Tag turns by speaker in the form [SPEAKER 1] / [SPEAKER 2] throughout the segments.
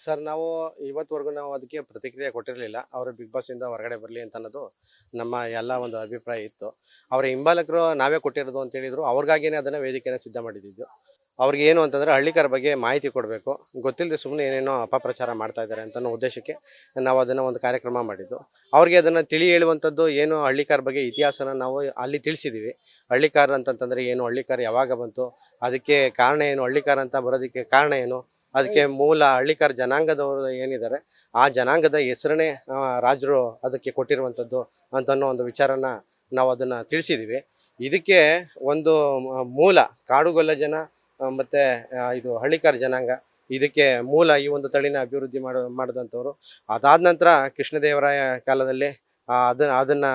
[SPEAKER 1] Sir ನಾವು ಇವತ್ತುವರೆಗೂ ನಾವು ಅದಕ್ಕೆ ಪ್ರತಿಕ್ರಿಯೆ ಕೊಟ್ಟಿರಲಿಲ್ಲ. ಅವರು ಬಿಗ್ ಬಾಸಿಂದ ಹೊರಗಡೆ ಬರಲಿ ಅಂತ ಅನ್ನೋದು ನಮ್ಮ ಎಲ್ಲ ಒಂದು ಅಭಿಪ್ರಾಯ ಇತ್ತು. ಅವರ ಹಿಂಬಾಲಕರು ನಾವೇ ಕೊಟ್ಟಿರೋದು ಅಂತ ಹೇಳಿದ್ರು. ಅವ್ರಿಗಾಗಿಯೇ ಅದನ್ನು ವೇದಿಕೆನ ಸಿದ್ಧ ಮಾಡಿದ್ದು. ಅವ್ರಿಗೆ ಏನು ಅಂತಂದರೆ ಹಳ್ಳಿಕರ ಬಗ್ಗೆ ಮಾಹಿತಿ ಕೊಡಬೇಕು, ಗೊತ್ತಿಲ್ಲದೆ ಸುಮ್ಮನೆ ಏನೇನೋ ಅಪಪ್ರಚಾರ ಮಾಡ್ತಾ ಇದ್ದಾರೆ ಅಂತ ಅನ್ನೋ ಉದ್ದೇಶಕ್ಕೆ ನಾವು ಅದನ್ನು ಒಂದು ಕಾರ್ಯಕ್ರಮ ಮಾಡಿದ್ದು. ಅವ್ರಿಗೆ ಅದನ್ನು ತಿಳಿ ಹೇಳುವಂಥದ್ದು ಏನು ಹಳ್ಳಿಕಾರ ಬಗ್ಗೆ ಇತಿಹಾಸನ ನಾವು ಅಲ್ಲಿ ತಿಳಿಸಿದ್ದೀವಿ. ಹಳ್ಳಿಕಾರ ಅಂತಂತಂದರೆ ಏನು, ಹಳ್ಳಿಕಾರ ಯಾವಾಗ ಬಂತು, ಅದಕ್ಕೆ ಕಾರಣ ಏನು, ಹಳ್ಳಿಕಾರ ಅಂತ ಬರೋದಕ್ಕೆ ಕಾರಣ ಏನು, ಅದಕ್ಕೆ ಮೂಲ ಹಳ್ಳಿಕಾರ ಜನಾಂಗದವರು ಏನಿದ್ದಾರೆ ಆ ಜನಾಂಗದ ಹೆಸರನ್ನೇ ರಾಜರು ಅದಕ್ಕೆ ಕೊಟ್ಟಿರುವಂಥದ್ದು ಅಂತನ್ನೋ ಒಂದು ವಿಚಾರನ ನಾವು ಅದನ್ನು ತಿಳಿಸಿದ್ದೀವಿ. ಇದಕ್ಕೆ ಒಂದು ಮೂಲ ಕಾಡುಗೊಲ್ಲ ಜನ ಮತ್ತು ಇದು ಹಳ್ಳಿಕಾರ ಜನಾಂಗ, ಇದಕ್ಕೆ ಮೂಲ ಈ ಒಂದು ತಳಿನ ಅಭಿವೃದ್ಧಿ ಮಾಡಿದಂಥವ್ರು. ಅದಾದ ನಂತರ ಕೃಷ್ಣದೇವರಾಯ ಕಾಲದಲ್ಲಿ ಅದನ್ನು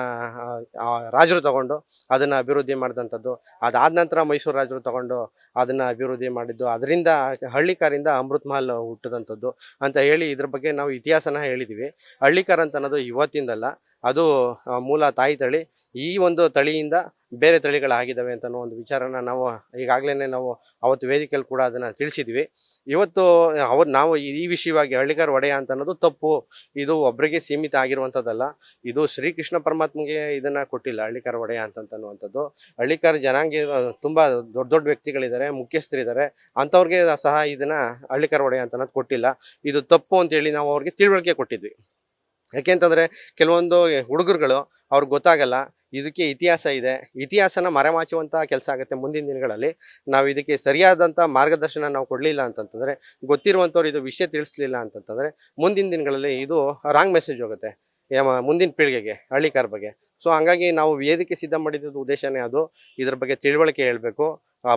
[SPEAKER 1] ರಾಜರು ತಗೊಂಡು ಅದನ್ನು ಅಭಿವೃದ್ಧಿ ಮಾಡಿದಂಥದ್ದು. ಅದಾದ ನಂತರ ಮೈಸೂರು ರಾಜರು ತಗೊಂಡು ಅದನ್ನು ಅಭಿವೃದ್ಧಿ ಮಾಡಿದ್ದು. ಅದರಿಂದ ಹಳ್ಳಿಕಾರಿಂದ ಅಮೃತ್ ಮಹಲ್ ಹುಟ್ಟಿದಂಥದ್ದು ಅಂತ ಹೇಳಿ ಇದ್ರ ಬಗ್ಗೆ ನಾವು ಇತಿಹಾಸನ ಹೇಳಿದ್ದೀವಿ. ಹಳ್ಳಿಕಾರ ಅಂತ ಅನ್ನೋದು ಇವತ್ತಿಂದಲ್ಲ, ಅದು ಮೂಲ ತಾಯಿ ತಳಿ. ಈ ಒಂದು ತಳಿಯಿಂದ ಬೇರೆ ತಳಿಗಳಾಗಿದ್ದಾವೆ ಅಂತ ಒಂದು ವಿಚಾರನ ನಾವು ಈಗಾಗಲೇ ನಾವು ಅವತ್ತು ವೇದಿಕೆಯಲ್ಲಿ ಕೂಡ ಅದನ್ನು ತಿಳಿಸಿದ್ವಿ. ಇವತ್ತು ನಾವು ಈ ವಿಷಯವಾಗಿ ಹಳ್ಳಿಕಾರ ಒಡೆಯ ಅಂತ ಅನ್ನೋದು ತಪ್ಪು. ಇದು ಒಬ್ಬರಿಗೆ ಸೀಮಿತ ಆಗಿರುವಂಥದ್ದಲ್ಲ, ಇದು ಶ್ರೀಕೃಷ್ಣ ಪರಮಾತ್ಮಗೆ ಇದನ್ನು ಕೊಟ್ಟಿಲ್ಲ ಹಳ್ಳಿಕಾರ ಒಡೆಯ ಅಂತನ್ನುವಂಥದ್ದು. ಹಳ್ಳಿಕಾರ ಜನಾಂಗ ತುಂಬ ದೊಡ್ಡ ದೊಡ್ಡ ವ್ಯಕ್ತಿಗಳಿದ್ದಾರೆ, ಮುಖ್ಯಸ್ಥರಿದ್ದಾರೆ, ಅಂಥವ್ರಿಗೆ ಸಹ ಇದನ್ನು ಹಳ್ಳಿಕಾರ ಒಡೆಯ ಅಂತ ಅನ್ನೋದು ಕೊಟ್ಟಿಲ್ಲ. ಇದು ತಪ್ಪು ಅಂತೇಳಿ ನಾವು ಅವ್ರಿಗೆ ತಿಳುವಳಿಕೆ ಕೊಟ್ಟಿದ್ವಿ. ಯಾಕೆಂತಂದರೆ ಕೆಲವೊಂದು ಹುಡುಗರುಗಳು ಅವ್ರಿಗೆ ಗೊತ್ತಾಗಲ್ಲ, ಇದಕ್ಕೆ ಇತಿಹಾಸ ಇದೆ, ಇತಿಹಾಸನ ಮರೆಮಾಚುವಂಥ ಕೆಲಸ ಆಗುತ್ತೆ. ಮುಂದಿನ ದಿನಗಳಲ್ಲಿ ನಾವು ಇದಕ್ಕೆ ಸರಿಯಾದಂಥ ಮಾರ್ಗದರ್ಶನ ನಾವು ಕೊಡಲಿಲ್ಲ ಅಂತಂತಂದರೆ, ಗೊತ್ತಿರುವಂಥವ್ರು ಇದು ವಿಷಯ ತಿಳಿಸ್ಲಿಲ್ಲ ಅಂತಂತಂದರೆ ಮುಂದಿನ ದಿನಗಳಲ್ಲಿ ಇದು ರಾಂಗ್ ಮೆಸೇಜ್ ಹೋಗುತ್ತೆ ಮುಂದಿನ ಪೀಳಿಗೆಗೆ ಹಳ್ಳಿಕಾರ ಬಗ್ಗೆ. ಸೊ ಹಂಗಾಗಿ ನಾವು ವೇದಿಕೆ ಸಿದ್ಧ ಮಾಡಿದ್ದು ಉದ್ದೇಶನೇ ಅದು. ಇದ್ರ ಬಗ್ಗೆ ತಿಳುವಳಿಕೆ ಹೇಳಬೇಕು,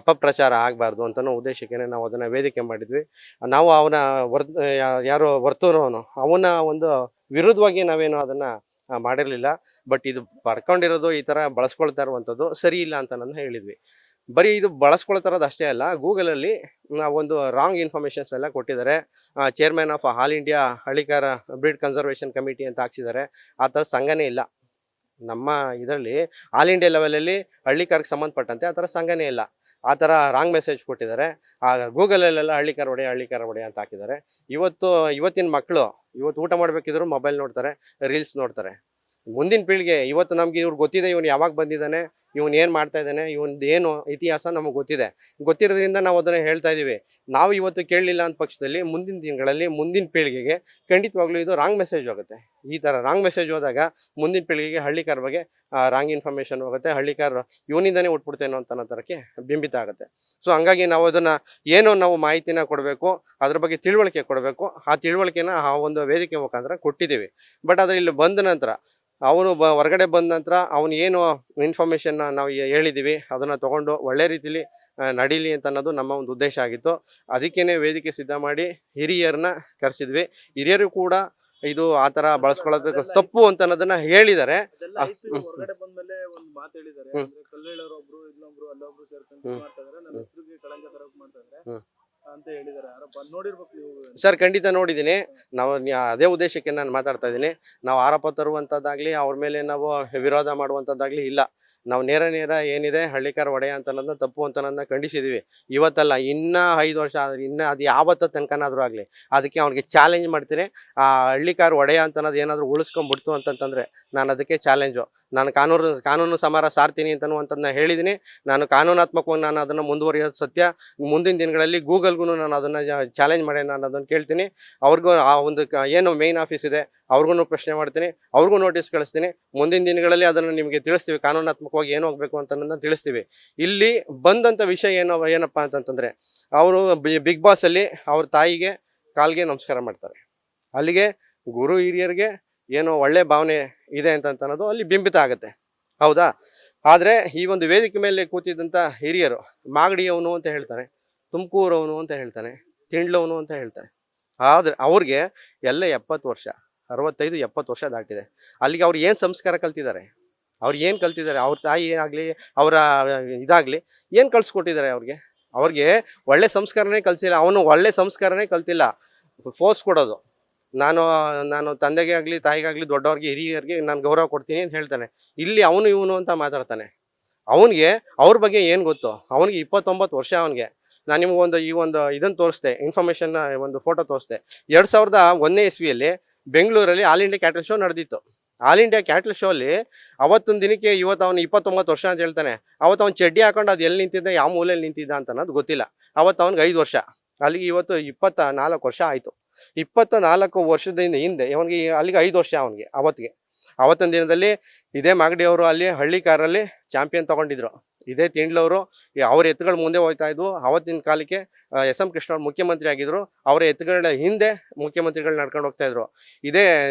[SPEAKER 1] ಅಪಪ್ರಚಾರ ಆಗಬಾರ್ದು ಅಂತನೋ ಉದ್ದೇಶಕ್ಕೆ ನಾವು ಅದನ್ನು ವೇದಿಕೆ ಮಾಡಿದ್ವಿ. ನಾವು ಅವನ ಯಾರೋ ವರ್ತೂರವನು ಅವನ ಒಂದು ವಿರುದ್ಧವಾಗಿ ನಾವೇನು ಅದನ್ನು ಮಾಡಿರಲಿಲ್ಲ. ಬಟ್ ಇದು ಪಡ್ಕೊಂಡಿರೋದು ಈ ಥರ ಬಳಸ್ಕೊಳ್ತಾ ಇರುವಂಥದ್ದು ಸರಿ ಇಲ್ಲ ಅಂತ ನಾನು ಹೇಳಿದ್ವಿ. ಬರೀ ಇದು ಬಳಸ್ಕೊಳ್ತಾರೋದು ಅಷ್ಟೇ ಅಲ್ಲ, ಗೂಗಲಲ್ಲಿ ಒಂದು ರಾಂಗ್ ಇನ್ಫಾರ್ಮೇಷನ್ಸ್ ಎಲ್ಲ ಕೊಟ್ಟಿದ್ದಾರೆ. Chairman of all India Hallikar breed conservation committee ಅಂತ ಹಾಕ್ಸಿದ್ದಾರೆ. ಆ ಥರ ಸಂಘನೇ ಇಲ್ಲ ನಮ್ಮ ಇದರಲ್ಲಿ. ಆಲ್ ಇಂಡಿಯಾ ಲೆವೆಲಲ್ಲಿ ಹಳ್ಳಿಕಾರಕ್ಕೆ ಸಂಬಂಧಪಟ್ಟಂತೆ ಆ ಥರ ಸಂಘನೇ ಇಲ್ಲ. ಆ ಥರ ರಾಂಗ್ ಮೆಸೇಜ್ ಕೊಟ್ಟಿದ್ದಾರೆ. ಗೂಗಲಲ್ಲೆಲ್ಲ ಹಳ್ಳಿಕಾರ ಒಡೆಯ ಅಂತ ಹಾಕಿದ್ದಾರೆ. ಇವತ್ತಿನ ಮಕ್ಕಳು ಇವತ್ತು ಊಟ ಮಾಡಬೇಕಿದ್ರು ಮೊಬೈಲ್ ನೋಡ್ತಾರೆ, ರೀಲ್ಸ್ ನೋಡ್ತಾರೆ. ಮುಂದಿನ ಪೀಳಿಗೆ ಇವತ್ತು ನಮ್ಗೆ ಇವ್ರು ಗೊತ್ತಿದೆ, ಇವನು ಯಾವಾಗ ಬಂದಿದ್ದಾನೆ, ಇವನು ಏನು ಮಾಡ್ತಾ ಇದ್ದಾನೆ, ಇವನು ಏನು ಇತಿಹಾಸ ನಮಗೆ ಗೊತ್ತಿರೋದ್ರಿಂದ ನಾವು ಅದನ್ನು ಹೇಳ್ತಾ ಇದ್ದೀವಿ. ನಾವು ಇವತ್ತು ಕೇಳಲಿಲ್ಲ ಅಂದ ಪಕ್ಷದಲ್ಲಿ ಮುಂದಿನ ದಿನಗಳಲ್ಲಿ ಮುಂದಿನ ಪೀಳಿಗೆಗೆ ಖಂಡಿತವಾಗ್ಲೂ ಇದು ರಾಂಗ್ ಮೆಸೇಜ್ ಹೋಗುತ್ತೆ. ಈ ಥರ ರಾಂಗ್ ಮೆಸೇಜ್ ಹೋದಾಗ ಮುಂದಿನ ಪೀಳಿಗೆಗೆ ಹಳ್ಳಿಕಾರ ಬಗ್ಗೆ ರಾಂಗ್ ಇನ್ಫಾರ್ಮೇಷನ್ ಹೋಗುತ್ತೆ. ಹಳ್ಳಿಕಾರ ಇವನಿಂದನೇ ಉಟ್ಬಿಡ್ತೇನೋ ಅನ್ನೋ ಥರಕ್ಕೆ ಬಿಂಬಿತ ಆಗುತ್ತೆ. ಸೊ ಹಂಗಾಗಿ ನಾವು ಅದನ್ನು ನಾವು ಮಾಹಿತಿನ ಕೊಡಬೇಕು, ಅದ್ರ ಬಗ್ಗೆ ತಿಳುವಳಿಕೆ ಕೊಡಬೇಕು. ಆ ತಿಳುವಳಿಕೆನ ಆ ಒಂದು ವೇದಿಕೆ ಮುಖಾಂತರ ಕೊಟ್ಟಿದ್ದೀವಿ. ಬಟ್ ಆದರೆ ಇಲ್ಲಿ ಬಂದ ನಂತರ ಅವನು ಹೊರಗಡೆ ಬಂದ ನಂತರ ಅವನು ಏನು ಇನ್ಫಾರ್ಮೇಷನ್ನ ನಾವು ಹೇಳಿದ್ದೀವಿ ಅದನ್ನು ತೊಗೊಂಡು ಒಳ್ಳೆ ರೀತಿಲಿ ನಡೀಲಿ ಅಂತ ಅನ್ನೋದು ನಮ್ಮ ಒಂದು ಉದ್ದೇಶ ಆಗಿತ್ತು. ಅದಕ್ಕೇ ವೇದಿಕೆ ಸಿದ್ಧ ಮಾಡಿ ಹಿರಿಯರನ್ನ ಕರೆಸಿದ್ವಿ. ಹಿರಿಯರು ಕೂಡ ಇದು ಆ ಥರ ಬಳಸ್ಕೊಳ್ಳೋದಕ್ಕೆ ತಪ್ಪು ಅಂತ ಅನ್ನೋದನ್ನ ಹೇಳಿದ್ದಾರೆ.
[SPEAKER 2] ಹೊರಗಡೆ ಬಂದ್ಮೇಲೆ ಒಂದು ಮಾತು ಹೇಳಿದ್ದಾರೆ, ಕಲ್ಲೇಳರೊಬ್ರು ಇಲ್ಲೊಬ್ರು ಅಲ್ಲೊಬ್ರು ಸೇರ್ಕೊಂಡು ಮಾಡ್ತಾ ಇದಾರೆ, ನನ್ನ ಹೆಸರಿಗೆ ಕಳಂಕ ತರಕ್ ಮಾಡ್ತಾ ಇದ್ದಾರೆ ಅಂತ ಹೇಳಿದ್ದಾರೆ. ನೋಡಿರ್ಬೇಕು ನೀವು
[SPEAKER 1] ಸರ್? ಖಂಡಿತ ನೋಡಿದ್ದೀನಿ. ನಾವು ಅದೇ ಉದ್ದೇಶಕ್ಕೆ ನಾನು ಮಾತಾಡ್ತಾ ಇದ್ದೀನಿ. ನಾವು ಆರೋಪ ತರುವಂಥದ್ದಾಗಲಿ ಅವ್ರ ಮೇಲೆ ನಾವು ವಿರೋಧ ಮಾಡುವಂಥದ್ದಾಗಲಿ ಇಲ್ಲ. ನಾವು ನೇರ ಏನಿದೆ ಹಳ್ಳಿಕಾರ ಒಡೆಯ ಅಂತ ಅನ್ನೋದನ್ನ ತಪ್ಪು ಅಂತ ಅನ್ನೋದನ್ನ ಖಂಡಿಸಿದ್ದೀವಿ. ಇವತ್ತಲ್ಲ, ಇನ್ನೂ 5 ವರ್ಷ ಆದರೆ ಇನ್ನೂ ಅದು ಯಾವತ್ತೋ ತನಕನಾದರೂ ಆಗಲಿ ಅದಕ್ಕೆ ಅವ್ನಿಗೆ ಚಾಲೆಂಜ್ ಮಾಡ್ತೀನಿ. ಆ ಹಳ್ಳಿಕಾರ ಒಡೆಯ ಅಂತ ಅನ್ನೋದು ಏನಾದರೂ ಉಳಿಸ್ಕೊಂಡ್ಬಿಡ್ತು ಅಂತಂತಂದರೆ ನಾನು ಅದಕ್ಕೆ ಚಾಲೆಂಜು. ನಾನು ಕಾನೂನು ಸಮರ ಸಾರ್ತೀನಿ ಅಂತನ್ನುವಂಥದ್ದನ್ನ ಹೇಳಿದ್ದೀನಿ. ನಾನು ಕಾನೂನಾತ್ಮಕವಾಗಿ ನಾನು ಅದನ್ನು ಮುಂದುವರಿಯೋದು ಸತ್ಯ. ಮುಂದಿನ ದಿನಗಳಲ್ಲಿ ಗೂಗಲ್ಗೂ ನಾನು ಅದನ್ನು ಚಾಲೆಂಜ್ ಮಾಡಿ ನಾನು ಅದನ್ನು ಕೇಳ್ತೀನಿ. ಅವ್ರಿಗೂ ಆ ಒಂದು ಏನು ಮೇಯ್ನ್ ಆಫೀಸ್ ಇದೆ ಅವ್ರಿಗೂ ಪ್ರಶ್ನೆ ಮಾಡ್ತೀನಿ, ಅವ್ರಿಗೂ ನೋಟಿಸ್ ಕಳಿಸ್ತೀನಿ. ಮುಂದಿನ ದಿನಗಳಲ್ಲಿ ಅದನ್ನು ನಿಮಗೆ ತಿಳಿಸ್ತೀವಿ, ಕಾನೂನಾತ್ಮಕವಾಗಿ ಏನು ಹೋಗಬೇಕು ಅಂತ ತಿಳಿಸ್ತೀವಿ. ಇಲ್ಲಿ ಬಂದಂಥ ವಿಷಯ ಏನಪ್ಪ ಅಂತಂತಂದರೆ, ಅವರು ಬಿಗ್ ಬಾಸಲ್ಲಿ ಅವ್ರ ತಾಯಿಗೆ ಕಾಲಿಗೆ ನಮಸ್ಕಾರ ಮಾಡ್ತಾರೆ. ಅಲ್ಲಿಗೆ ಗುರು ಹಿರಿಯರಿಗೆ ಏನೋ ಒಳ್ಳೆ ಭಾವನೆ ಇದೆ ಅಂತ ಅನ್ನೋದು ಅಲ್ಲಿ ಬಿಂಬಿತ ಆಗುತ್ತೆ, ಹೌದಾ? ಆದರೆ ಈ ಒಂದು ವೇದಿಕೆ ಮೇಲೆ ಕೂತಿದ್ದಂಥ ಹಿರಿಯರು ಮಾಗಡಿಯವನು ಅಂತ ಹೇಳ್ತಾನೆ, ತುಮಕೂರವನು ಅಂತ ಹೇಳ್ತಾನೆ, ತಿಂಡ್ಲವನು ಅಂತ ಹೇಳ್ತಾನೆ. ಆದರೆ ಅವ್ರಿಗೆ ಎಲ್ಲ 70 ವರ್ಷ, 65-70 ವರ್ಷ ದಾಟಿದೆ. ಅಲ್ಲಿಗೆ ಅವ್ರು ಏನು ಸಂಸ್ಕಾರ ಕಲ್ತಿದ್ದಾರೆ, ಅವ್ರ ತಾಯಿ ಆಗಲಿ ಅವರ ಇದಾಗಲಿ ಏನು ಕಲಿಸ್ಕೊಟ್ಟಿದ್ದಾರೆ ಅವ್ರಿಗೆ ಒಳ್ಳೆ ಸಂಸ್ಕಾರನೇ ಕಲಿಸಿಲ್ಲ. ಅವನು ಒಳ್ಳೆ ಸಂಸ್ಕಾರನೇ ಕಲ್ತಿಲ್ಲ, ಫೋರ್ಸ್ ಕೊಡೋದು. ನಾನು ತಂದೆಗೆ ಆಗಲಿ ತಾಯಿಗಾಗಲಿ ದೊಡ್ಡವ್ರಿಗೆ ಹಿರಿಯರಿಗೆ ನಾನು ಗೌರವ ಕೊಡ್ತೀನಿ ಅಂತ ಹೇಳ್ತಾನೆ. ಇಲ್ಲಿ ಇವನು ಅಂತ ಮಾತಾಡ್ತಾನೆ. ಅವನಿಗೆ ಅವ್ರ ಬಗ್ಗೆ ಏನು ಗೊತ್ತು? ಅವನಿಗೆ 29 ವರ್ಷ. ಅವನಿಗೆ ನಾನು ನಿಮ್ಗೆ ಈ ಒಂದು ಇದನ್ನು ತೋರಿಸ್ದೆ, ಇನ್ಫಾರ್ಮೇಷನ್ ಒಂದು ಫೋಟೋ ತೋರಿಸ್ದೆ. 2001ನೇ ಇಸ್ವಿಯಲ್ಲಿ ಬೆಂಗಳೂರಲ್ಲಿ ಆಲ್ ಇಂಡಿಯಾ ಕ್ಯಾಟಲ್ ಶೋ ನಡೆದಿತ್ತು. ಆಲ್ ಇಂಡಿಯಾ ಕ್ಯಾಟಲ್ ಶೋ ಅಲ್ಲಿ ಅವತ್ತೊಂದು ದಿನಕ್ಕೆ ಇವತ್ತು ಅವನು 29 ವರ್ಷ ಅಂತ ಹೇಳ್ತಾನೆ. ಅವತ್ತು ಅವ್ನು ಚಡ್ಡಿ ಹಾಕೊಂಡು ಅದು ಎಲ್ಲಿ ನಿಂತಿದ್ದ, ಯಾವ ಮೂಲೆಯಲ್ಲಿ ನಿಂತಿದ್ದ ಅಂತ ಅನ್ನೋದು ಗೊತ್ತಿಲ್ಲ. ಅವತ್ತು ಅವ್ನಿಗೆ 5 ವರ್ಷ, ಅಲ್ಲಿಗೆ ಇವತ್ತು 24 ವರ್ಷ ಆಯಿತು. 24 ವರ್ಷದಿಂದ ಹಿಂದೆ ಅವನಿಗೆ ಅಲ್ಲಿಗೆ 5 ವರ್ಷ ಅವನಿಗೆ. ಅವತ್ತಿನ ದಿನದಲ್ಲಿ ಇದೇ ಮಾಗಡಿ ಅವರು ಅಲ್ಲಿ ಹಳ್ಳಿ ಕಾರಲ್ಲಿ ಚಾಂಪಿಯನ್ ತಗೊಂಡಿದ್ರು. ಇದೇ ತಿಂಡ್ಲವರು ಅವ್ರ ಎತ್ತುಗಳು ಮುಂದೆ ಹೋಗ್ತಾ ಇದ್ವು. ಅವತ್ತಿನ ಕಾಲಕ್ಕೆ SM ಕೃಷ್ಣ ಅವ್ರು ಮುಖ್ಯಮಂತ್ರಿ ಆಗಿದ್ರು. ಅವರ ಎತ್ತುಗಳ ಹಿಂದೆ ಮುಖ್ಯಮಂತ್ರಿಗಳು ನಡ್ಕೊಂಡು ಹೋಗ್ತಾ ಇದ್ರು. ಇದೇ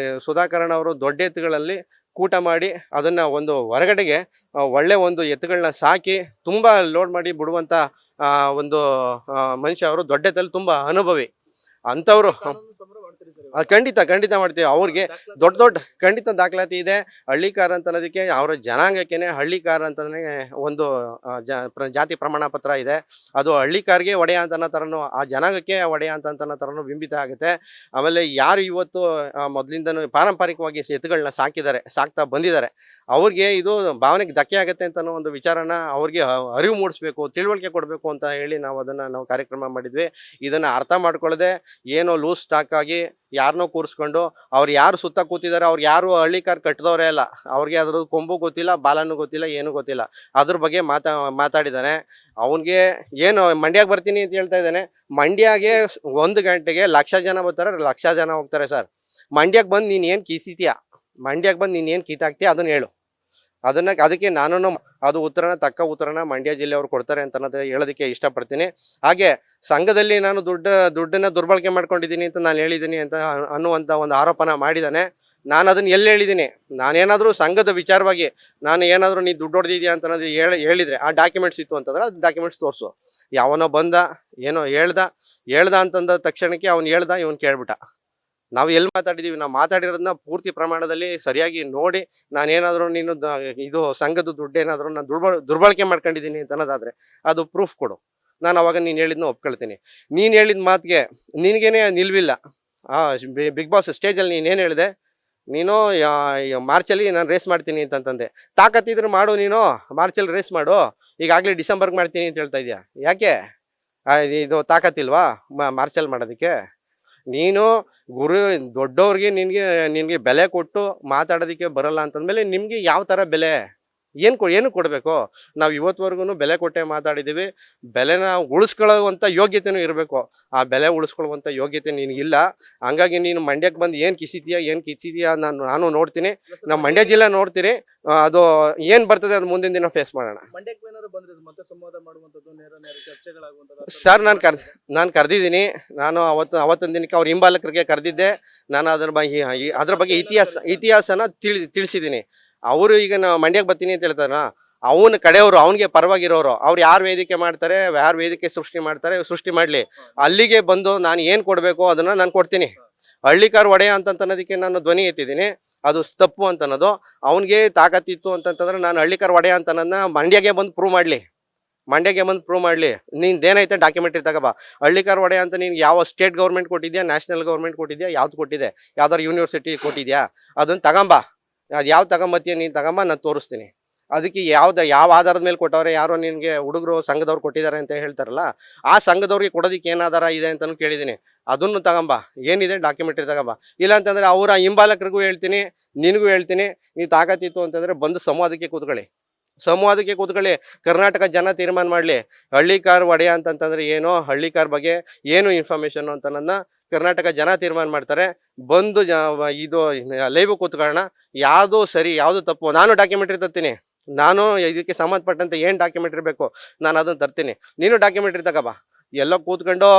[SPEAKER 1] ಸುಧಾಕರಣ ಅವರು ದೊಡ್ಡ ಎತ್ತುಗಳಲ್ಲಿ ಕೂಟ ಮಾಡಿ ಅದನ್ನ ಒಂದು ಹೊರಗಡೆಗೆ ಒಳ್ಳೆ ಒಂದು ಎತ್ತುಗಳನ್ನ ಸಾಕಿ ತುಂಬಾ ಲೋಡ್ ಮಾಡಿ ಬಿಡುವಂತ ಒಂದು ಮನುಷ್ಯ ಅವರು. ದೊಡ್ಡ ಎತ್ತಲ್ಲಿ ತುಂಬಾ ಅನುಭವಿ ಅಂಥವ್ರು. ಖಂಡಿತ ಮಾಡ್ತೀವಿ. ಅವ್ರಿಗೆ ದೊಡ್ಡ ಖಂಡಿತ ದಾಖಲಾತಿ ಇದೆ. ಹಳ್ಳಿಕಾರ ಅಂತ ಅನ್ನೋದಕ್ಕೆ ಅವರ ಜನಾಂಗಕ್ಕೇನೆ ಹಳ್ಳಿಕಾರ ಅಂತಾನೆ ಒಂದು ಜಾತಿ ಪ್ರಮಾಣ ಪತ್ರ ಇದೆ. ಅದು ಹಳ್ಳಿಕಾರ್ಗೆ ಒಡೆಯ ಅಂತ ಅನ್ನೋ ಥರನೂ, ಆ ಜನಾಂಗಕ್ಕೆ ಒಡೆಯ ಅಂತ ಅನ್ನೋ ಥರನೂ ಬಿಂಬಿತ ಆಗುತ್ತೆ. ಆಮೇಲೆ ಯಾರು ಇವತ್ತು ಮೊದಲಿಂದನೂ ಪಾರಂಪರಿಕವಾಗಿ ಎತ್ತುಗಳನ್ನ ಸಾಕ್ತಾ ಬಂದಿದ್ದಾರೆ, ಅವ್ರಿಗೆ ಇದು ಭಾವನೆಗೆ ಧಕ್ಕೆ ಆಗುತ್ತೆ ಅಂತ ಅನ್ನೋ ಒಂದು ವಿಚಾರನ ಅವ್ರಿಗೆ ಅರಿವು ಮೂಡಿಸ್ಬೇಕು, ತಿಳುವಳಿಕೆ ಕೊಡಬೇಕು ಅಂತ ಹೇಳಿ ನಾವು ಕಾರ್ಯಕ್ರಮ ಮಾಡಿದ್ವಿ. ಇದನ್ನ ಅರ್ಥ ಮಾಡ್ಕೊಳ್ಳದೆ ಏನೋ ಲೂಸ್ ಸ್ಟಾಕ್ ಆಗಿ ಯಾರನ್ನೋ ಕೂರಿಸ್ಕೊಂಡು ಅವ್ರು ಯಾರು ಸುತ್ತ ಕೂತಿದ್ದಾರೆ, ಅವ್ರು ಯಾರು ಹಳ್ಳಿಕಾರ್ ಕಟ್ಟಿದವರೇ ಅಲ್ಲ, ಅವ್ರಿಗೆ ಅದ್ರ ಕೊಂಬು ಗೊತ್ತಿಲ್ಲ, ಬಾಲನೂ ಗೊತ್ತಿಲ್ಲ, ಏನೂ ಗೊತ್ತಿಲ್ಲ. ಅದ್ರ ಬಗ್ಗೆ ಮಾತಾಡಿದ್ದಾನೆ. ಅವನಿಗೆ ಏನು ಮಂಡ್ಯಕ್ಕೆ ಬರ್ತೀನಿ ಅಂತ ಹೇಳ್ತಾ ಇದ್ದಾನೆ. ಮಂಡ್ಯಗೆ 1 ಗಂಟೆಗೆ 1,00,000 ಜನ ಬರ್ತಾರೆ, 1,00,000 ಜನ ಹೋಗ್ತಾರೆ ಸರ್. ಮಂಡ್ಯಕ್ಕೆ ಬಂದು ನೀನು ಏನು ಕಿಸಿತೀಯಾ, ಮಂಡ್ಯಕ್ಕೆ ಬಂದು ನೀನು ಏನು ಕಿತ್ತಾಕ್ತೀಯ ಅದನ್ನ ಹೇಳು. ಅದಕ್ಕೆ ನಾನು ಅದು ತಕ್ಕ ಉತ್ತರನ ಮಂಡ್ಯ ಜಿಲ್ಲೆಯವರು ಕೊಡ್ತಾರೆ ಅಂತ ಹೇಳೋದಕ್ಕೆ ಇಷ್ಟಪಡ್ತೀನಿ. ಹಾಗೆ ಸಂಘದಲ್ಲಿ ನಾನು ದುಡ್ಡನ್ನ ದುರ್ಬಳಕೆ ಮಾಡ್ಕೊಂಡಿದ್ದೀನಿ ಅಂತ ನಾನು ಹೇಳಿದ್ದೀನಿ ಅಂತ ಅನ್ನುವಂಥ ಒಂದು ಆರೋಪನ ಮಾಡಿದ್ದಾನೆ. ನಾನು ಅದನ್ನ ಎಲ್ಲಿ ಹೇಳಿದ್ದೀನಿ? ನಾನೇನಾದರೂ ಸಂಘದ ವಿಚಾರವಾಗಿ ನಾನು ಏನಾದರೂ ನೀ ದುಡ್ಡು ಹೊಡೆದಿದ್ಯಾ ಅಂತ ಅನ್ನೋದು ಹೇಳಿದ್ರೆ ಆ ಡಾಕ್ಯುಮೆಂಟ್ಸ್ ಇತ್ತು ಅಂತಂದ್ರೆ ಅದು ಡಾಕ್ಯುಮೆಂಟ್ಸ್ ತೋರಿಸು. ಯಾವನೋ ಬಂದ ಏನೋ ಹೇಳ್ದ ಅಂತಂದ ತಕ್ಷಣಕ್ಕೆ ಅವ್ನು ಇವನು ಕೇಳ್ಬಿಟ್ಟ. ನಾವು ಎಲ್ಲಿ ಮಾತಾಡಿದ್ದೀವಿ, ನಾವು ಮಾತಾಡಿರೋದನ್ನ ಪೂರ್ತಿ ಪ್ರಮಾಣದಲ್ಲಿ ಸರಿಯಾಗಿ ನೋಡಿ, ನಾನೇನಾದರೂ ನೀನು ಇದು ಸಂಘದ ದುಡ್ಡೇನಾದರೂ ನಾನು ದುರ್ಬಳಕೆ ಮಾಡ್ಕೊಂಡಿದ್ದೀನಿ ಅಂತ ಅನ್ನೋದಾದರೆ ಅದು ಪ್ರೂಫ್ ಕೊಡು. ನಾನು ಅವಾಗ ನೀನು ಹೇಳಿದ್ನ ಒಪ್ಕೊಳ್ತೀನಿ. ನೀನು ಹೇಳಿದ ಮಾತಿಗೆ ನಿನಗೇನೆ ನಿಲ್ವಿಲ್ಲ. ಬಿಗ್ ಬಾಸ್ ಸ್ಟೇಜಲ್ಲಿ ನೀನೇನು ಹೇಳಿದೆ? ನೀನು ಮಾರ್ಚಲ್ಲಿ ನಾನು ರೇಸ್ ಮಾಡ್ತೀನಿ ಅಂತಂದೆ. ತಾಕತ್ತಿದ್ರೆ ಮಾಡು, ನೀನು ಮಾರ್ಚಲ್ಲಿ ರೇಸ್ ಮಾಡು. ಈಗಾಗಲೇ ಡಿಸೆಂಬರ್ಗೆ ಮಾಡ್ತೀನಿ ಅಂತ ಹೇಳ್ತಾ ಇದೆಯಾ? ಯಾಕೆ ಇದು ತಾಕತ್ತಿಲ್ವಾ ಮಾರ್ಚಲ್ಲಿ ಮಾಡೋದಕ್ಕೆ? ನೀನು ದೊಡ್ಡವ್ರಿಗೆ ನಿನಗೆ ಬೆಲೆ ಕೊಟ್ಟು ಮಾತಾಡೋದಕ್ಕೆ ಬರಲ್ಲ ಅಂತಂದಮೇಲೆ ನಿಮಗೆ ಯಾವ ಥರ ಬೆಲೆ ಏನು ಕೊಡಬೇಕು? ನಾವು ಇವತ್ತುವರೆಗೂ ಬೆಲೆ ಕೊಟ್ಟೆ ಮಾತಾಡಿದ್ದೀವಿ. ಬೆಲೆನ ಉಳಿಸ್ಕೊಳ್ಳುವಂಥ ಯೋಗ್ಯತೆನೂ ಇರಬೇಕು. ಆ ಬೆಲೆ ಉಳಿಸ್ಕೊಳ್ಳುವಂಥ ಯೋಗ್ಯತೆ ನಿನಗಿಲ್ಲ. ಹಂಗಾಗಿ ನೀನು ಮಂಡ್ಯಕ್ಕೆ ಬಂದು ಏನು ಕಿಸಿದೀಯಾ ನಾನು ನೋಡ್ತೀನಿ. ನಾವು ಮಂಡ್ಯ ಜಿಲ್ಲೆ ನೋಡ್ತೀನಿ. ಅದು ಏನು ಬರ್ತದೆ ಅದು ಮುಂದಿನ ದಿನ ಫೇಸ್ ಮಾಡೋಣ. ಸರ್ ನಾನು ಕರೆದಿದ್ದೀನಿ. ನಾನು ಅವತ್ತಿನ ದಿನಕ್ಕೆ ಅವ್ರ ಹಿಂಬಾಲಕರಿಗೆ ಕರೆದಿದ್ದೆ. ನಾನು ಅದ್ರ ಬಗ್ಗೆ ಇತಿಹಾಸನ ತಿಳಿಸಿದ್ದೀನಿ. ಅವರು ಈಗ ನಾವು ಮಂಡ್ಯಕ್ಕೆ ಬರ್ತೀನಿ ಅಂತ ಹೇಳ್ತಾರ, ಅವನ ಕಡೆಯವರು, ಅವನಿಗೆ ಪರವಾಗಿರೋರು, ಅವ್ರು ಯಾರು ವೇದಿಕೆ ಮಾಡ್ತಾರೆ, ಯಾರು ವೇದಿಕೆ ಸೃಷ್ಟಿ ಮಾಡಲಿ. ಅಲ್ಲಿಗೆ ಬಂದು ನಾನು ಏನು ಕೊಡಬೇಕು ಅದನ್ನು ನಾನು ಕೊಡ್ತೀನಿ. ಹಳ್ಳಿಕಾರ್ ಒಡೆಯ ಅಂತನ್ನೋದಕ್ಕೆ ನಾನು ಧ್ವನಿ ಎತ್ತಿದ್ದೀನಿ. ಅದು ತಪ್ಪು ಅಂತ ಅನ್ನೋದು. ಅವನಿಗೆ ತಾಕತ್ತಿತ್ತು ಅಂತಂತಂದ್ರೆ ನಾನು ಹಳ್ಳಿಕಾರ್ ಒಡೆಯ ಅಂತ ನನ್ನ ಮಂಡ್ಯಗೆ ಬಂದು ಪ್ರೂವ್ ಮಾಡಲಿ. ನಿಂದೇನೈತೆ ಡಾಕ್ಯುಮೆಂಟ್ರಿ ತಗೋಬಾ. ಹಳ್ಳಿಕಾರ್ ಒಡೆಯ ಅಂತ ನೀನು ಯಾವ ಸ್ಟೇಟ್ ಗೌರ್ಮೆಂಟ್ ಕೊಟ್ಟಿದ್ಯಾ, ನ್ಯಾಷನಲ್ ಗೌರ್ಮೆಂಟ್ ಕೊಟ್ಟಿದ್ಯಾ, ಯಾವ್ದು ಕೊಟ್ಟಿದೆ, ಯಾವ್ದಾದ್ರು ಯೂನಿವರ್ಸಿಟಿ ಕೊಟ್ಟಿದ್ಯಾ, ಅದನ್ನು ತಗೊಂಬಾ. ಅದು ಯಾವ ತಗೊಂಬತ್ತೀಯ ನೀನು ತಗೊಂಬ, ನಾನು ತೋರಿಸ್ತೀನಿ. ಅದಕ್ಕೆ ಯಾವ ಆಧಾರದ ಮೇಲೆ ಕೊಟ್ಟವ್ರೆ, ಯಾರೋ ನಿನಗೆ ಹುಡುಗರು ಸಂಘದವ್ರು ಕೊಟ್ಟಿದ್ದಾರೆ ಅಂತ ಹೇಳ್ತಾರಲ್ಲ, ಆ ಸಂಘದವ್ರಿಗೆ ಕೊಡೋದಕ್ಕೆ ಏನು ಆಧಾರ ಇದೆ ಅಂತಲೂ ಕೇಳಿದ್ದೀನಿ. ಅದನ್ನು ತಗೊಂಬ, ಏನಿದೆ ಡಾಕ್ಯುಮೆಂಟ್ರಿ ತಗೊಂಬ. ಇಲ್ಲ ಅಂತಂದರೆ ಅವರ ಹಿಂಬಾಲಕರಿಗೂ ಹೇಳ್ತೀನಿ, ನಿನಗೂ ಹೇಳ್ತೀನಿ, ನೀವು ತಾಕತ್ತಿತ್ತು ಅಂತಂದರೆ ಬಂದು ಸಂವಾದಕ್ಕೆ ಕೂತ್ಕೊಳ್ಳಿ. ಕರ್ನಾಟಕ ಜನ ತೀರ್ಮಾನ ಮಾಡಲಿ. ಹಳ್ಳಿಕಾರ್ ಒಡೆಯ ಅಂತಂತಂದ್ರೆ ಏನೋ, ಹಳ್ಳಿಕಾರ್ ಬಗ್ಗೆ ಏನು ಇನ್ಫಾರ್ಮೇಷನ್ ಅಂತ ನನ್ನ ಕರ್ನಾಟಕ ಜನ ತೀರ್ಮಾನ ಮಾಡ್ತಾರೆ. ಬಂದು ಇದು ಲೈವ್ ಕೂತ್ಕೊಳ್ಳೋಣ. ಯಾವುದು ಸರಿ ಯಾವುದು ತಪ್ಪು, ನಾನು ಡಾಕ್ಯುಮೆಂಟ್ರಿ ತರ್ತೀನಿ. ನಾನು ಇದಕ್ಕೆ ಸಂಬಂಧಪಟ್ಟಂತೆ ಏನು ಡಾಕ್ಯುಮೆಂಟ್ರಿ ಬೇಕು ನಾನು ಅದನ್ನು ತರ್ತೀನಿ. ನೀನು ಡಾಕ್ಯುಮೆಂಟ್ರಿ ತಗೋಬಾ. ಎಲ್ಲ ಕೂತ್ಕೊಂಡು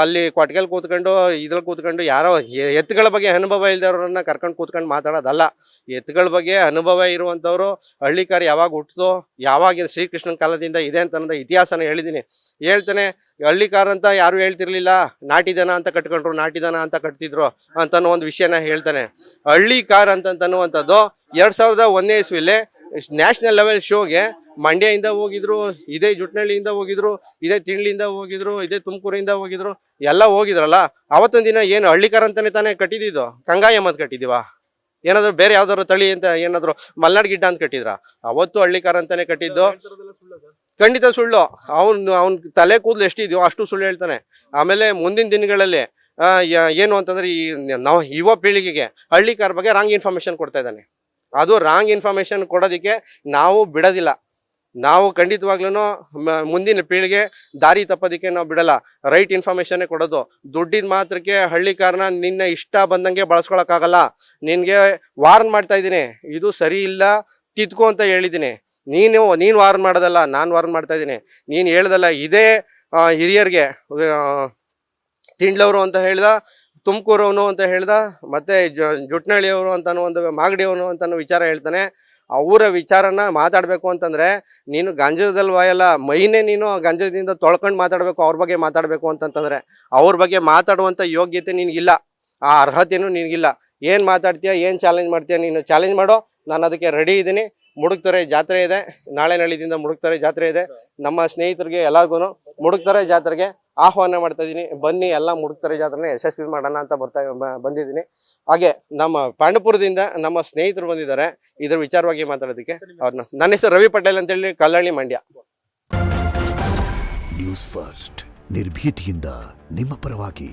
[SPEAKER 1] ಅಲ್ಲಿ ಕೊಟ್ಟಿಗೆಲ್ ಕೂತ್ಕೊಂಡು ಯಾರೋ ಎತ್ತುಗಳ ಬಗ್ಗೆ ಅನುಭವ ಇಲ್ದವ್ರನ್ನ ಕರ್ಕೊಂಡು ಕೂತ್ಕೊಂಡು ಮಾತಾಡೋದಲ್ಲ. ಎತ್ತುಗಳ ಬಗ್ಗೆ ಅನುಭವ ಇರುವಂಥವ್ರು, ಹಳ್ಳಿಕಾರ್ ಯಾವಾಗ ಹುಟ್ಟಿದೋ, ಯಾವಾಗ ಶ್ರೀಕೃಷ್ಣನ ಕಾಲದಿಂದ ಇದೆ ಅಂತ ಅನ್ನೋದು ಇತಿಹಾಸನ ಹೇಳ್ತಾನೆ. ಹಳ್ಳಿಕಾರ್ ಅಂತ ಯಾರು ಹೇಳ್ತಿರ್ಲಿಲ್ಲ, ನಾಟಿದನ ಅಂತ ಕಟ್ತಿದ್ರು ಅಂತನೋ ಒಂದು ವಿಷಯನ ಹೇಳ್ತಾನೆ. ಹಳ್ಳಿಕಾರ್ ಅಂತನ್ನುವಂಥದ್ದು 2001ನೇ ಇಸ್ವಿಲಿ ನ್ಯಾಷನಲ್ ಲೆವೆಲ್ ಶೋಗೆ ಮಂಡ್ಯದಿಂದ ಹೋಗಿದ್ರು, ಇದೇ ಜುಟ್ನಳ್ಳಿಯಿಂದ ಹೋಗಿದ್ರು, ಇದೇ ತಿಂಡ್ಲಿಂದ ಹೋಗಿದ್ರು, ಇದೇ ತುಮಕೂರಿಂದ ಹೋಗಿದ್ರು, ಎಲ್ಲ ಹೋಗಿದ್ರಲ್ಲ. ಅವತ್ತೊಂದು ದಿನ ಏನು ಹಳ್ಳಿಕಾರ್ ಅಂತಾನೆ ತಾನೇ ಕಟ್ಟಿದ್ದು? ಕಂಗಾಯಮ್ಮ ಅಂತ ಕಟ್ಟಿದೀವ? ಏನಾದ್ರು ಬೇರೆ ಯಾವ್ದಾದ್ರು ತಳಿ ಅಂತ ಏನಾದ್ರು ಮಲ್ನಾಡ್ ಗಿಡ್ಡ ಅಂತ ಕಟ್ಟಿದ್ರ? ಅವತ್ತು ಹಳ್ಳಿಕಾರ್ ಅಂತಾನೆ ಕಟ್ಟಿದ್ದು. ಖಂಡಿತ ಸುಳ್ಳು. ಅವ್ನ ತಲೆ ಕೂದಲು ಎಷ್ಟಿದೆಯೋ ಅಷ್ಟು ಸುಳ್ಳು ಹೇಳ್ತಾನೆ. ಆಮೇಲೆ ಮುಂದಿನ ದಿನಗಳಲ್ಲಿ ಏನು ಅಂತಂದ್ರೆ ಈ ನಾವು ಯುವ ಪೀಳಿಗೆಗೆ ಹಳ್ಳಿ ಕಾರ್ ಬಗ್ಗೆ ರಾಂಗ್ ಇನ್ಫಾರ್ಮೇಶನ್ ಕೊಡ್ತಾ ಇದ್ದಾನೆ. ಅದು ರಾಂಗ್ ಇನ್ಫಾರ್ಮೇಶನ್ ಕೊಡೋದಕ್ಕೆ ನಾವು ಬಿಡೋದಿಲ್ಲ. ನಾವು ಖಂಡಿತವಾಗ್ಲೂ ಮುಂದಿನ ಪೀಳಿಗೆ ದಾರಿ ತಪ್ಪೋದಕ್ಕೆ ನಾವು ಬಿಡಲ್ಲ. ರೈಟ್ ಇನ್ಫಾರ್ಮೇಶನ್ನೇ ಕೊಡೋದು. ದುಡ್ಡಿದ ಮಾತ್ರಕ್ಕೆ ಹಳ್ಳಿ ಕಾರ್ನ ನಿನ್ನ ಇಷ್ಟ ಬಂದಂಗೆ ಬಳಸ್ಕೊಳಕ್ಕಾಗಲ್ಲ. ನಿನಗೆ ವಾರ್ನ್ ಮಾಡ್ತಾ ಇದ್ದೀನಿ, ಇದು ಸರಿ ಇಲ್ಲ, ತಿದ್ಕೋ ಅಂತ ಹೇಳಿದ್ದೀನಿ. ನೀನು ವಾರ್ನ್ ಮಾಡೋದಲ್ಲ, ನಾನು ವಾರ್ನ್ ಮಾಡ್ತಾ ಇದ್ದೀನಿ. ನೀನು ಹೇಳ್ದಲ್ಲ ಇದೇ ಹಿರಿಯರಿಗೆ ತಿಂಡ್ಲವರು ಅಂತ ಹೇಳ್ದ, ತುಮಕೂರವನು ಅಂತ ಹೇಳ್ದ, ಮತ್ತೆ ಜುಟ್ನಳ್ಳಿಯವರು ಅಂತಾನು ಒಂದು ಮಾಗಡಿಯವನು ಅಂತಾನು ವಿಚಾರ ಹೇಳ್ತಾನೆ. ಅವರ ವಿಚಾರನ ಮಾತಾಡಬೇಕು ಅಂತಂದ್ರೆ ನೀನು ಗಂಜದಲ್ಲಿ ವಾಯಲ್ಲ, ಮೈನೇ ನೀನು ಗಂಜದಿಂದ ತೊಳ್ಕೊಂಡು ಮಾತಾಡಬೇಕು. ಅವ್ರ ಬಗ್ಗೆ ಮಾತಾಡಬೇಕು ಅಂತಂತಂದ್ರೆ ಅವ್ರ ಬಗ್ಗೆ ಮಾತಾಡುವಂಥ ಯೋಗ್ಯತೆ ನಿನಗಿಲ್ಲ, ಆ ಅರ್ಹತೆನೂ ನಿನಗಿಲ್ಲ. ಏನು ಮಾತಾಡ್ತೀಯ, ಏನು ಚಾಲೆಂಜ್ ಮಾಡ್ತೀಯ, ನೀನು ಚಾಲೆಂಜ್ ಮಾಡೋ, ನಾನು ಅದಕ್ಕೆ ರೆಡಿ ಇದ್ದೀನಿ. ಮುಡುಕ್ತಾರೆ ಜಾತ್ರೆ ಇದೆ, ನಾಳೆ ನಾಳಿದಿಂದ ಮುಡುಕ್ತಾರೆ ಜಾತ್ರೆ ಇದೆ. ನಮ್ಮ ಸ್ನೇಹಿತರಿಗೆ ಎಲ್ಲರಿಗೂ ಮುಡುಕ್ತಾರೆ ಜಾತ್ರೆಗೆ ಆಹ್ವಾನ ಮಾಡ್ತಾ ಇದ್ದೀನಿ. ಬನ್ನಿ, ಎಲ್ಲ ಮುಡುಕ್ತಾರೆ ಜಾತ್ರೆನ ಯಶಸ್ವಿ ಮಾಡೋಣ ಅಂತ ಬಂದಿದ್ದೀನಿ. ಹಾಗೆ ನಮ್ಮ ಪಾಂಡಪುರದಿಂದ ನಮ್ಮ ಸ್ನೇಹಿತರು ಬಂದಿದ್ದಾರೆ ಇದ್ರ ವಿಚಾರವಾಗಿ ಮಾತಾಡೋದಕ್ಕೆ. ಅವ್ರನ್ನ, ನನ್ನ ಹೆಸರು ರವಿ ಪಟೇಲ್ ಅಂತೇಳಿ, ಕಲ್ಲಳ್ಳಿ, ಮಂಡ್ಯ.
[SPEAKER 3] ನ್ಯೂಸ್ ಫಸ್ಟ್, ನಿರ್ಭೀತಿಯಿಂದ ನಿಮ್ಮ ಪರವಾಗಿ.